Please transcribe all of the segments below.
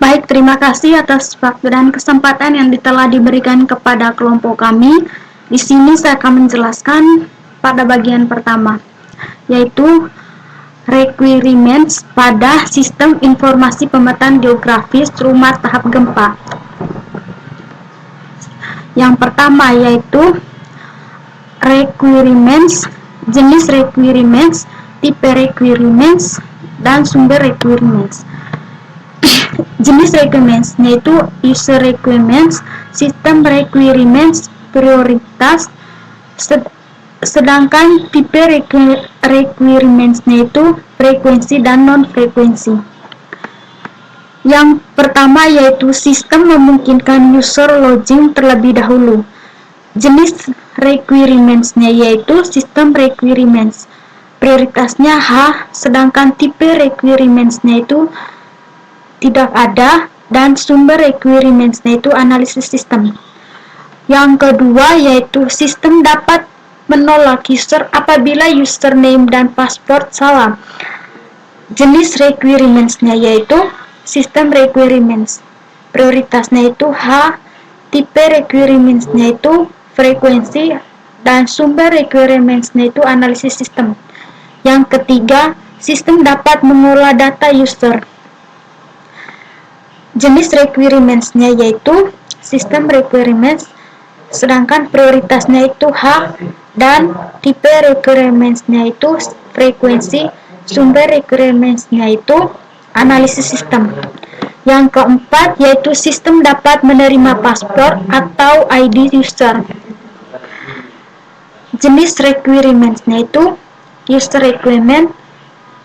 Baik, terima kasih atas waktu dan kesempatan yang telah diberikan kepada kelompok kami. Di sini saya akan menjelaskan pada bagian pertama, yaitu requirements pada sistem informasi pemetaan geografis rumah tahap gempa. Yang pertama yaitu requirements, jenis requirements, tipe requirements, dan sumber requirements. Jenis requirements yaitu user requirements, system requirements, prioritas, sedangkan tipe requirements yaitu frekuensi dan non-frekuensi. Yang pertama yaitu sistem memungkinkan user login terlebih dahulu. Jenis requirements-nya yaitu sistem requirements, prioritasnya H, sedangkan tipe requirements-nya itu tidak ada, dan sumber requirements-nya itu analisis sistem. Yang kedua yaitu sistem dapat menolak user apabila username dan password salah. Jenis requirements-nya yaitu sistem requirements, prioritasnya itu H, tipe requirements-nya itu frekuensi, dan sumber requirements-nya itu analisis sistem. Yang ketiga, sistem dapat mengolah data user. Jenis requirements-nya yaitu sistem requirements, sedangkan prioritasnya itu H, dan tipe requirements-nya itu frekuensi, sumber requirements-nya itu analisis sistem. Yang keempat yaitu sistem dapat menerima password atau ID user. Jenis requirements-nya itu user requirement,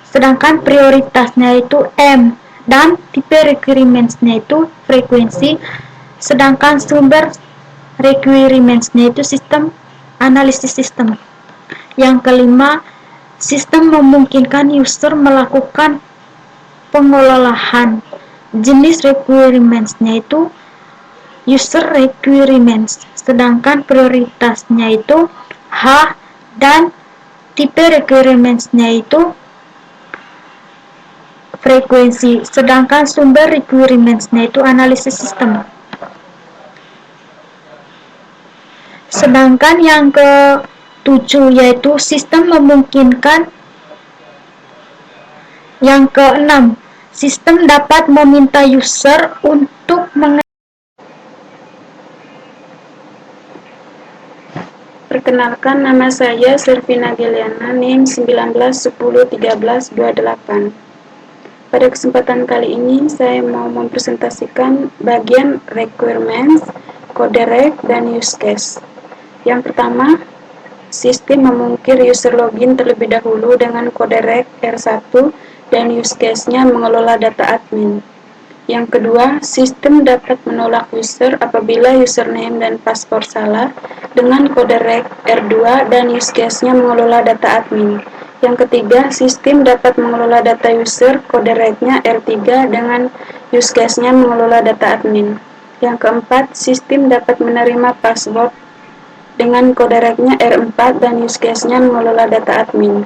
sedangkan prioritasnya itu M, dan tipe requirements-nya itu frekuensi, sedangkan sumber requirements-nya itu sistem analisis sistem. Yang kelima, sistem memungkinkan user melakukan pengolahan. Jenis requirements-nya itu user requirements, sedangkan prioritasnya itu H, dan tipe requirements-nya itu frekuensi, sedangkan sumber requirements-nya itu analisis sistem. Sedangkan yang ke-7 yaitu sistem memungkinkan. Yang ke-6, sistem dapat meminta user untuk Perkenalkan, nama saya Servina Giliana, NIM 19101328. Pada kesempatan kali ini, saya mau mempresentasikan bagian requirements, kode rek, dan use case. Yang pertama, sistem memungkir user login terlebih dahulu dengan kode rek R1 dan use case-nya mengelola data admin. Yang kedua, sistem dapat menolak user apabila username dan password salah dengan kode rek R2 dan use case-nya mengelola data admin. Yang ketiga, sistem dapat mengelola data user kode rek-nya R3 dengan use case-nya mengelola data admin. Yang keempat, sistem dapat menerima password dengan kode rek-nya R4 dan use case-nya mengelola data admin.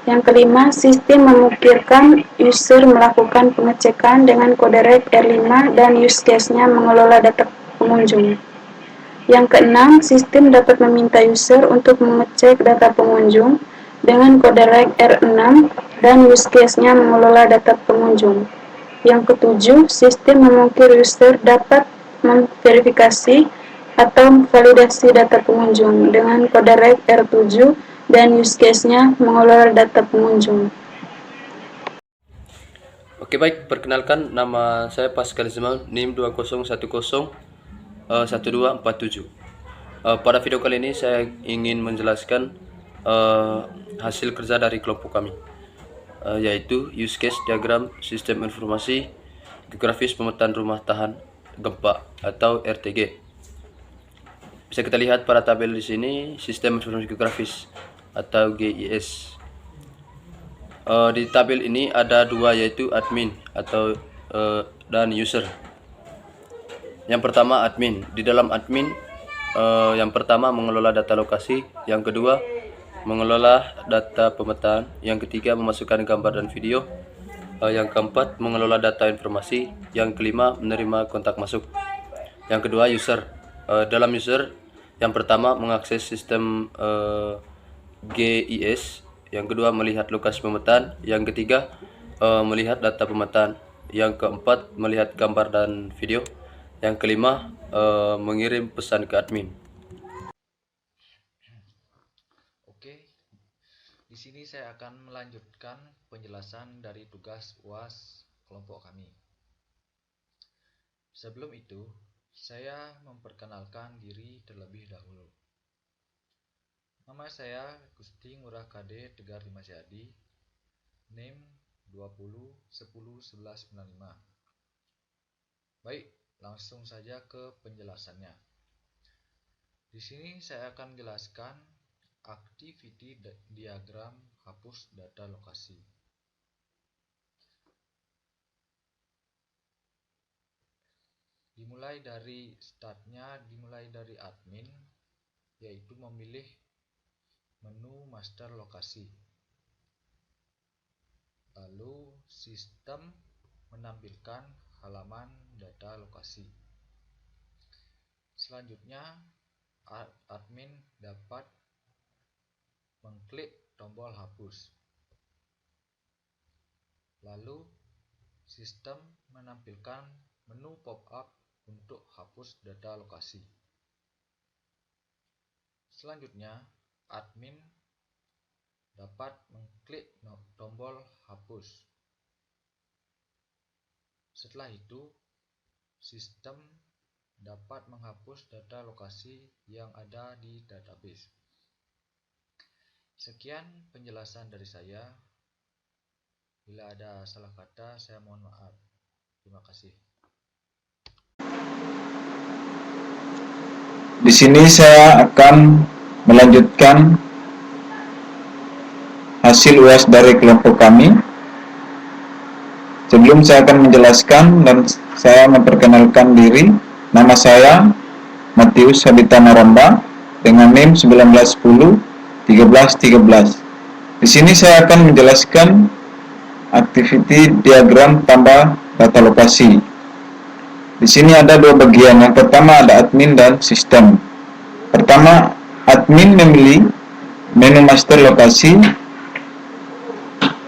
Yang kelima, sistem memungkinkan user melakukan pengecekan dengan kode rek R5 dan use case-nya mengelola data pengunjung. Yang keenam, sistem dapat meminta user untuk mengecek data pengunjung dengan kode rek R6 dan use case-nya mengelola data pengunjung. Yang ketujuh, sistem memungkinkan user dapat memverifikasi atau validasi data pengunjung dengan kode rek R7 dan use case-nya mengelola data pengunjung. Oke, baik, perkenalkan, nama saya Pascal Ismail, NIM 20101247. Pada video kali ini saya ingin menjelaskan hasil kerja dari kelompok kami, yaitu use case diagram sistem informasi geografis pemetaan rumah tahan gempa atau RTG. Bisa kita lihat pada tabel di sini sistem informasi geografis atau GIS. Di tabel ini ada dua, yaitu admin atau dan user. Yang pertama admin. Di dalam admin, yang pertama mengelola data lokasi, yang kedua mengelola data pemetaan, yang ketiga memasukkan gambar dan video, Yang keempat, mengelola data informasi. Yang kelima, menerima kontak masuk. Yang kedua, user. Dalam user, yang pertama mengakses sistem GIS. Yang kedua, melihat lokasi pemetaan. Yang ketiga, melihat data pemetaan. Yang keempat, melihat gambar dan video. Yang kelima, mengirim pesan ke admin. Oke, di sini saya akan melanjutkan penjelasan dari tugas UAS kelompok kami. Sebelum itu, saya memperkenalkan diri terlebih dahulu. Nama saya Gusti Ngurah KD Tegar Dimasyadi, NIM 20 10 11 95. Baik, langsung saja ke penjelasannya. Di sini saya akan jelaskan activity diagram hapus data lokasi. Dimulai dari admin, yaitu memilih menu master lokasi. Lalu sistem menampilkan halaman data lokasi. Selanjutnya, admin dapat mengklik tombol hapus. Lalu, sistem menampilkan menu pop-up untuk hapus data lokasi. Selanjutnya, admin dapat mengklik tombol hapus. Setelah itu, sistem dapat menghapus data lokasi yang ada di database. Sekian penjelasan dari saya. Bila ada salah kata, saya mohon maaf. Terima kasih. Di sini saya akan melanjutkan hasil UAS dari kelompok kami. Sebelum saya akan menjelaskan dan saya memperkenalkan diri, nama saya Matius Habita Maramba dengan NIM 1910 1313. Di sini saya akan menjelaskan activity diagram tambah data lokasi. Di sini ada dua bagian. Yang pertama ada admin dan sistem. Pertama, admin memilih menu master lokasi.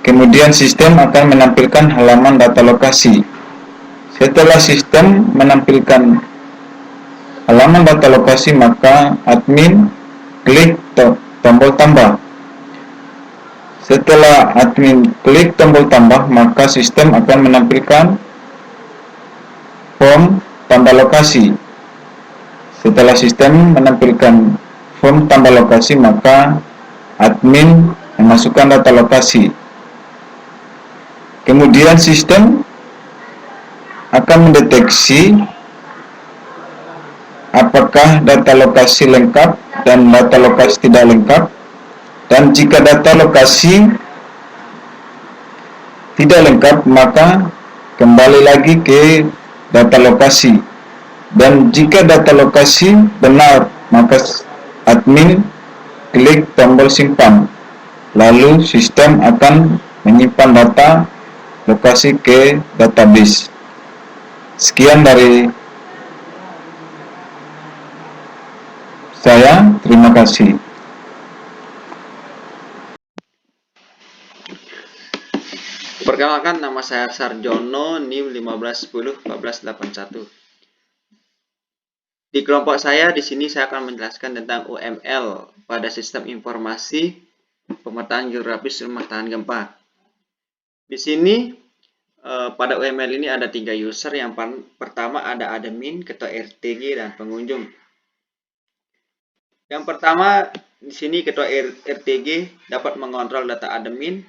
Kemudian sistem akan menampilkan halaman data lokasi. Setelah sistem menampilkan halaman data lokasi, maka admin klik tombol tambah. Setelah admin klik tombol tambah, maka sistem akan menampilkan form tambah lokasi. Setelah sistem menampilkan form tambah lokasi, maka admin memasukkan data lokasi. Kemudian sistem akan mendeteksi apakah data lokasi lengkap dan data lokasi tidak lengkap. Dan jika data lokasi tidak lengkap, maka kembali lagi ke data lokasi. Dan jika data lokasi benar, maka admin klik tombol simpan. Lalu sistem akan menyimpan data lokasi ke database. Sekian dari saya, terima kasih. Perkenalkan, nama saya Sarjono, NIM 1510 1481. Di kelompok saya di sini saya akan menjelaskan tentang UML pada sistem informasi pemetaan geografis rumah tahan gempa. Di sini pada UML ini ada 3 user. Yang pertama ada admin, ketua RTG, dan pengunjung. Yang pertama di sini ketua RTG dapat mengontrol data admin,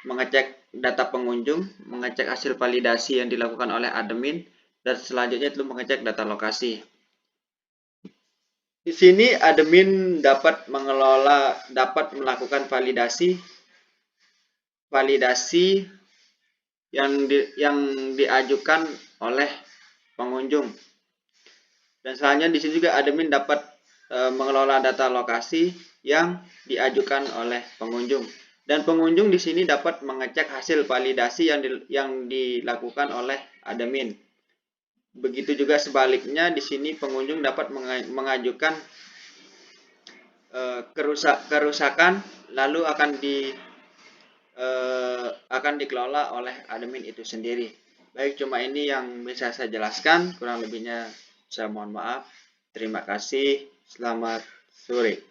mengecek data pengunjung, mengecek hasil validasi yang dilakukan oleh admin, dan selanjutnya itu mengecek data lokasi. Di sini admin dapat melakukan validasi yang diajukan oleh pengunjung. Dan selanjutnya di sini juga admin dapat mengelola data lokasi yang diajukan oleh pengunjung. Dan pengunjung di sini dapat mengecek hasil validasi yang dilakukan oleh admin. Begitu juga sebaliknya, di sini pengunjung dapat mengajukan kerusakan, lalu akan dikelola oleh admin itu sendiri. Baik, cuma ini yang bisa saya jelaskan, kurang lebihnya saya mohon maaf. Terima kasih, selamat sore.